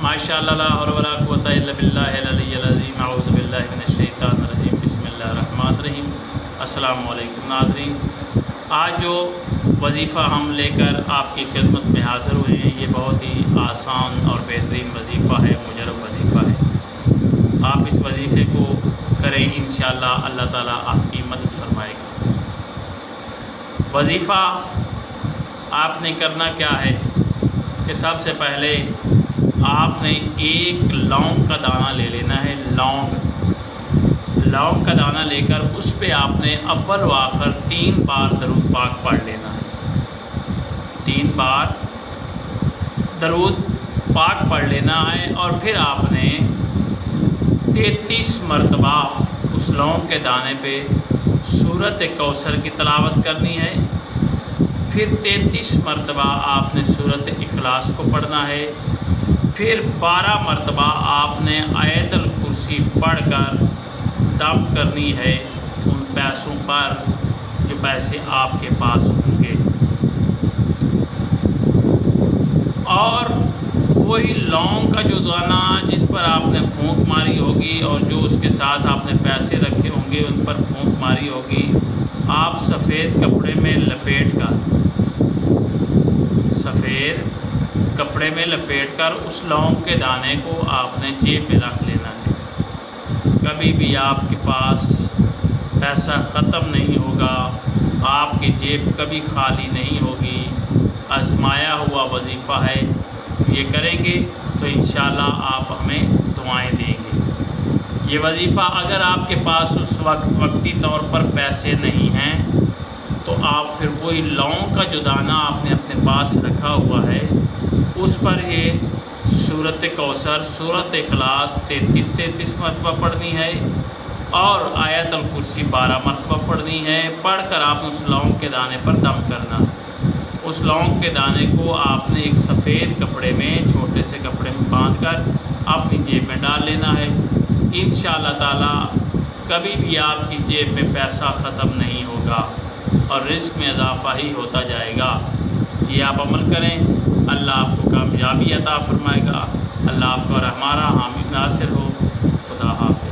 माशाअल्लाह ला हौला वला कुव्वता इल्ला बिल्लाहिल अलिय्यिल अज़ीम। अऊज़ु बिल्लाहि मिनश शैतानिर रजीम। बिस्मिल्लाहिर रहमानिर रहीम। अस्सलामु अलैकुम नाज़रीन, आज जो वजीफ़ा हम लेकर आपकी खिदमत में हाज़िर हुए हैं, ये बहुत ही आसान और बेहतरीन वजीफ़ा है, मुजर्रब वजीफ़ा है। आप इस वजीफ़े को करें, इंशाअल्लाह अल्लाह ताला आपकी मदद फरमाएगा। वजीफ़ा आपने करना क्या है कि सबसे पहले आपने एक लौंग का दाना ले लेना है। लौंग का दाना लेकर उस पे आपने अव्वल व आखिर 3 बार दरूद पाक पढ़ लेना है। 3 बार दरूद पाक पढ़ लेना है और फिर आपने 33 मरतबा उस लौंग के दाने पे सूरत कौसर की तिलावत करनी है। फिर 33 मरतबा आपने सूरत इखलास को पढ़ना है। फिर 12 मरतबा आपने आयतुल कुर्सी पढ़कर दम करनी है उन पैसों पर जो पैसे आपके पास होंगे, और वही लौंग का जो दाना जिस पर आपने फूंक मारी होगी और जो उसके साथ आपने पैसे रखे होंगे उन पर फूंक मारी होगी, आप सफ़ेद कपड़े में लपेट कर उस लौंग के दाने को आपने जेब में रख लेना है। कभी भी आपके पास पैसा ख़त्म नहीं होगा, आपकी जेब कभी खाली नहीं होगी। आजमाया हुआ वजीफ़ा है, ये करेंगे तो इंशाअल्लाह आप हमें दुआएं देंगे। ये वजीफ़ा अगर आपके पास उस वक्ती तौर पर पैसे नहीं हैं तो आप फिर वही लौंग का जो दाना आपने अपने पास रखा हुआ है उस पर ये सूरत कौसर, सूरत इखलास 33 मरतबा पढ़नी है और आयतुल कुर्सी 12 मरतबा पढ़नी है। पढ़कर आपने उस लौंग के दाने पर दम करना। उस लौंग के दाने को आपने एक सफ़ेद कपड़े में, छोटे से कपड़े में बांध कर अपनी जेब में डाल लेना है। इंशाअल्लाह ताला कभी भी आपकी जेब में पैसा ख़त्म नहीं होगा और रिज़्क़ में इजाफ़ा ही होता जाएगा। ये आप अमल करें, अल्लाह आपको कामयाबी अता फरमाएगा। अल्लाह आपका और हमारा हामी नासिर हो। खुदा हाफ़िज़।